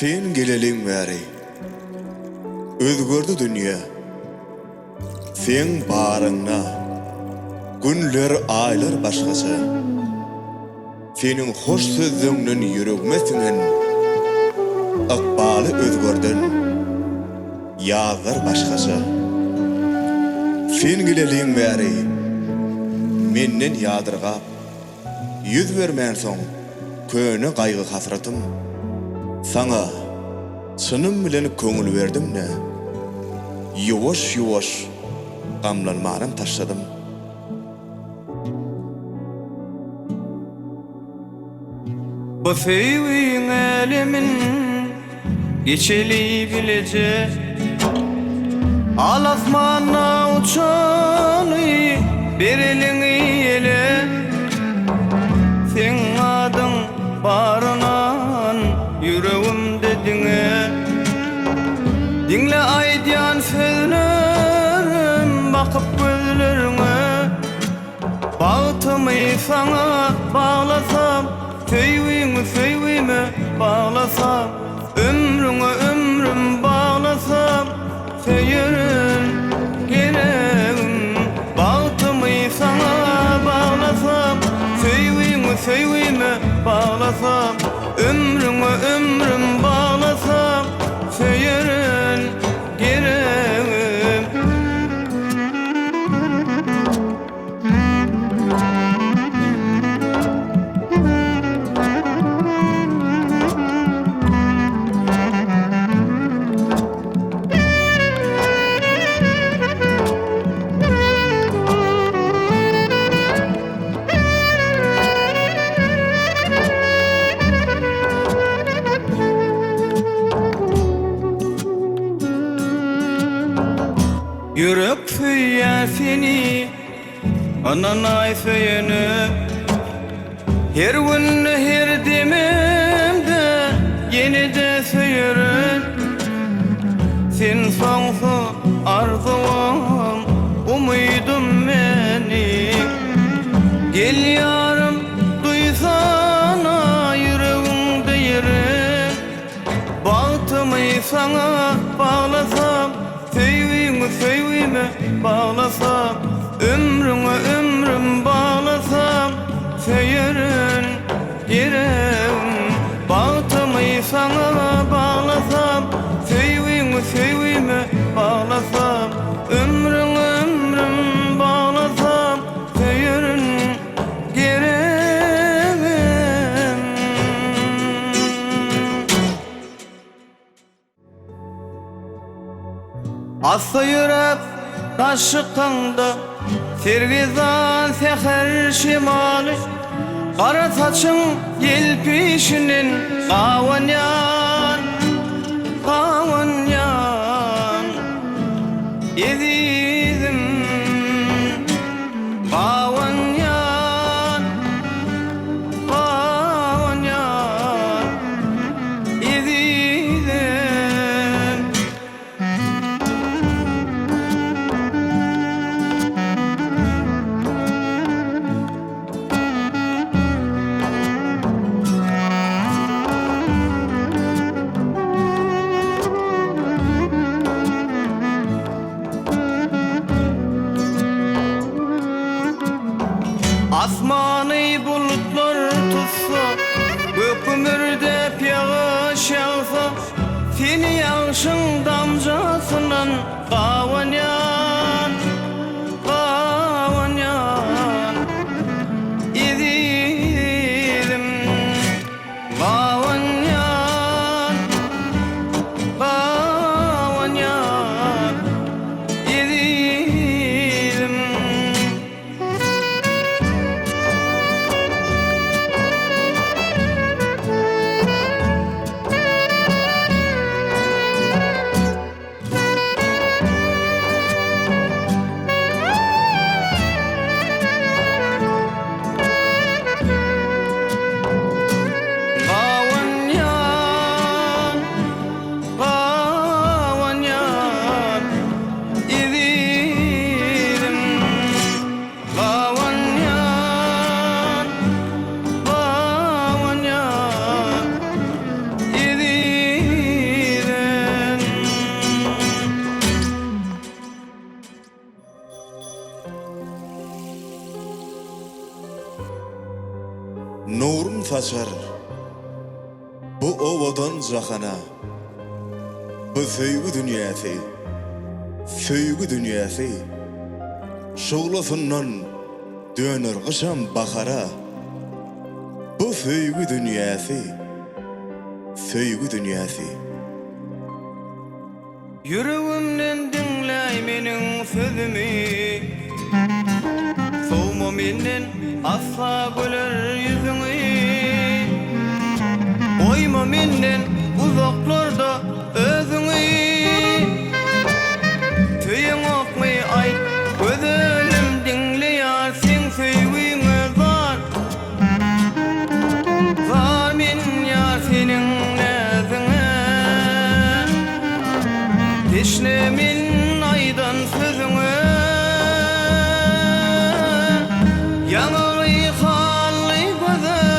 Sen geleliň bäri özgördi dünýä. Sen baryňna günler aýlar başgaça. Senin hoş sözüňden ýüregime singen akbaly özgördün. Ýazlar başgaça. Sen geleliň bäri menden ýadyrgap yüz bermän soň köne gaýgy hasratym sana çynym bilen köňül berdim ne. Ýuwaş gamlanmaram taşladym. Bu feýwiň elimin geçeli bilece al asmana uçany bereliňi ele sen adyň barynan yüregimde diňe dinle aýdýan sözlerim bakyp gözleriňe bagtymy sana baglasam feýwimi baglasam ömrüm baglasam feýerin geregim bagtymy sana baglasam feýwimi baglasam ömrüm baglasam feýerin geregim. Yürek feýär seni ananay feýeni her gün her dememde ýene-de feýerin sen soňsuz arzuwam umydym meni gel ýarym duýsana ýüregiňde ýerim bagtymy sana baglasam feýwimi baglasam ömrüm baglasam feýerin geregim bagtymy sana baglasam feýwimi baglasam ömrüm baglasam feýerin geregim. Asla yürep taşıkanda sergizan seher şimali kara saçın yelpişinin kavanyan ezizim kavanyan ezizim. Asmany bulutlar tutsa gökümürde yağış yağsa seni ýağşyň damjasynan gawanyan ezizim gawanyan ezizim. kaçar. Bu ovadan jahana. Bu söýgü dünýäsi. Söýgü dünýäsi. Şoglasyndan döner gışam bahara. Bu söýgü dünýäsi. Söýgü dünýäsi. Yüreğimden dinley menin sözümü. Soğuma menden asla güler yüzüňi. Oyma menden uzaklarda özüňi. Tüýüň okmy ay gözüm dinleýär sen söýgüňe zar. Zar men ýar seniň näzüňe. Teşnemin aydan sözüňe. Yaňy hally gözel.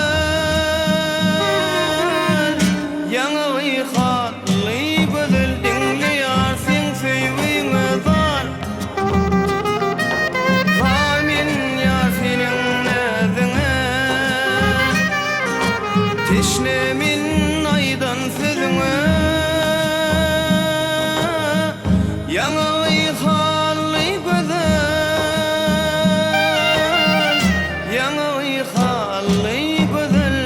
Yaňy hally gözel dinleýär sen söýgüňe zar. Zar men ýar seniň näzüňe. Teşnemin aydan sözüňe. Yaňy hally gözel. Yaňy hally gözel.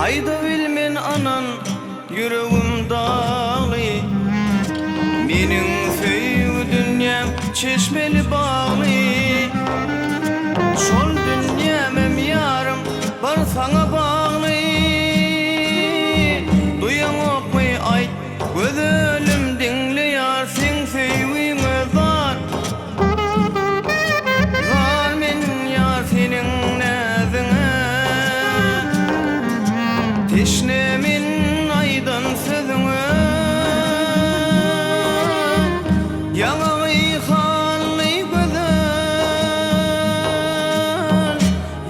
Ayda bilmen anan yüreğim dağlı. Menin söýgü dünýäm çeşmeli bağlı. Şol dünýämem ýarym bar saňa bağlı. Duýaň okmy ay gözüm dinleýär sen söýgüňe zar. Zar men ýar seniň näzüňe. Teşnemin aydan sözüňe. Yaňy hally gözel.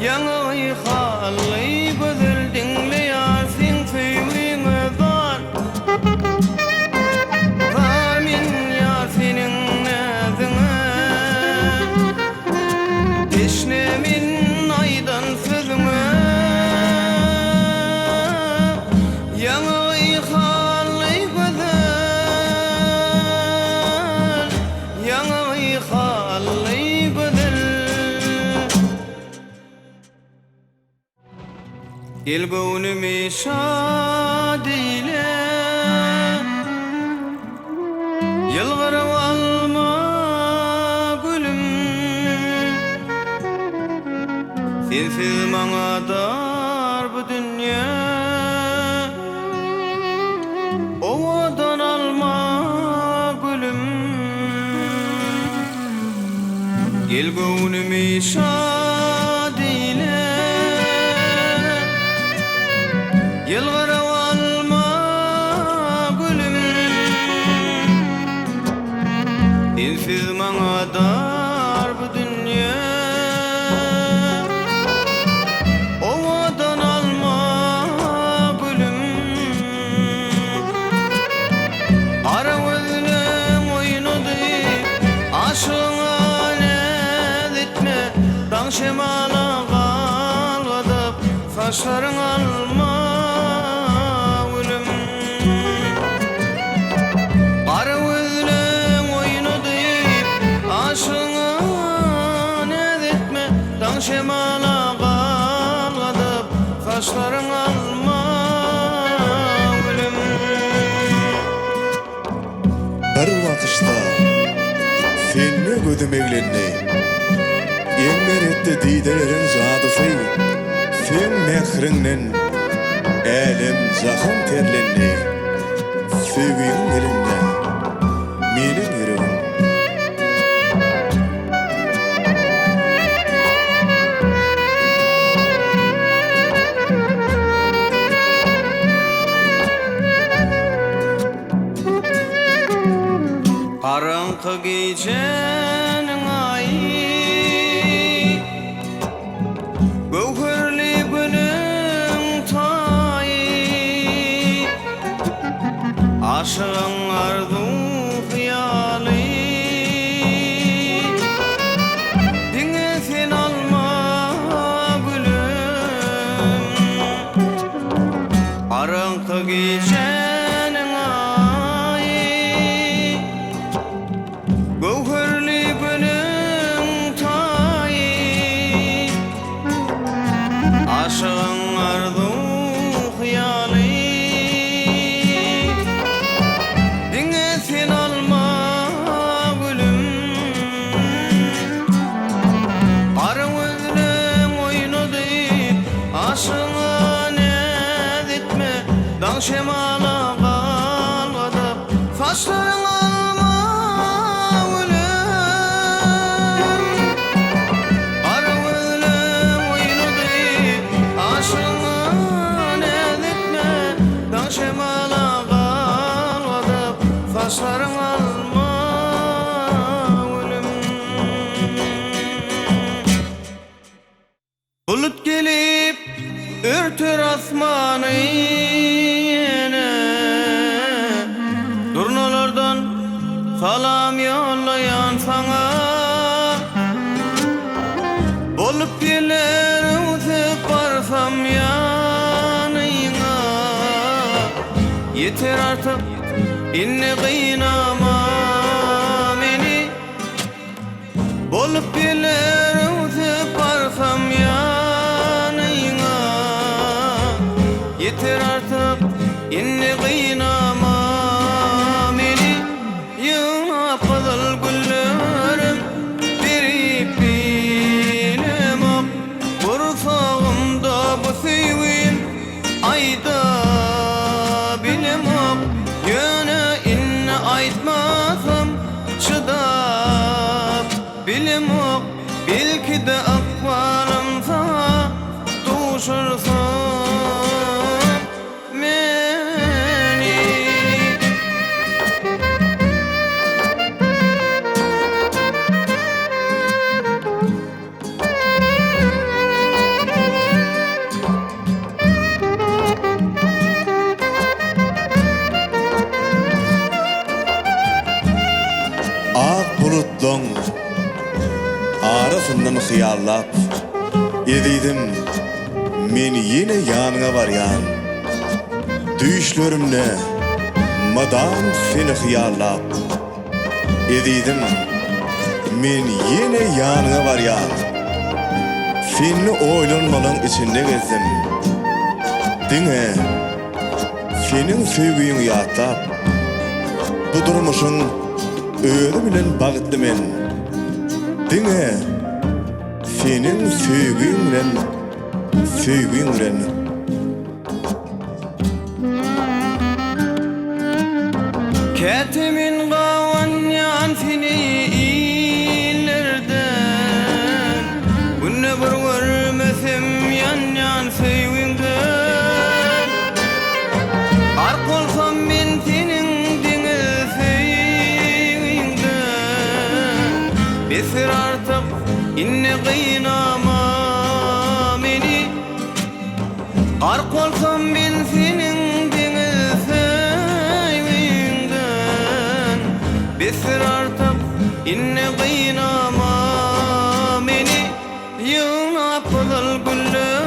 Yaňy hally gözel dinleýär sen söýgüňe zar. Zar men ýar seniň näzüňe. Teşnemin aydan sözüňe. Yaňy hally gözel. Yaňy hally gözel. Gelgönümi şad eyle. Yılgyrap alma gülüm. Sensiz maňa dar bu dünýä. Owadan alma gülüm. Gelgönümi şad eyle. Yılgyrap alma gülüm. Sensiz maňa dar bu dünýä. Owadan alma gülüm. Ara gözüň oýnady aşyňa näzetme. Daň şemala galgadyp saçlaryň alma gülüm. Ara gözüň oýnady aşyňa näzetme. Daň şemala galgadyp saçlaryň alma gülüm. Bir wagtda seni gödüm eglenni. Emmeretdi diýdeleriň zadysy. Sen mehrinden elim zahym terlenni. Söýgüň elimde meniň ýüregim. Karaňky gecenin geçenin ay Gövherli gülün tayı Aşığın arzu hıyali Dine sen alma gülüm Arın özlem oyunu deyip Aşığına ne etme Dağ şemala kalmadı Saçların alma gülüm Arın özlem oyunu deyip Aşığına ne etme Dağ şemala kalmadı Saçların alma gülüm Bulut gelip örtür asmanı yine Durnalardan salam yollayan sana Bolup gelir ötüp varsam yanına Yeter artık inne kıynama beni Bolup gelir ötüp varsam yanına Yeter artık inne kıynama beni Yığına kızıl güllerim Verip bilemem Kursağımda bu sevgin Ayda bilemem Yöne inne aytmasam Çıdap bilemem Belki de akvalım sana Duşursa Ak bulutluň arasından hıyallap ediydim men yine yanına varyan Düşlerimne madan seni hıyallap ediydim men yine yanına varyan Seni oylanmalan içinde gezdim Dine senin sevgiyin yatlap Bu durmuşun öyle bilen bağıtlı men Dine senin sevgiyle Ketimin qavan yan seni illerden Günne bir görmesem yan sevginden Ark olsam ben senin dine sevginden Besir artık inne kıynama beni Ark olsam ben senin dine sevginden Besir artık inne kıynama beni Yığına kızıl güller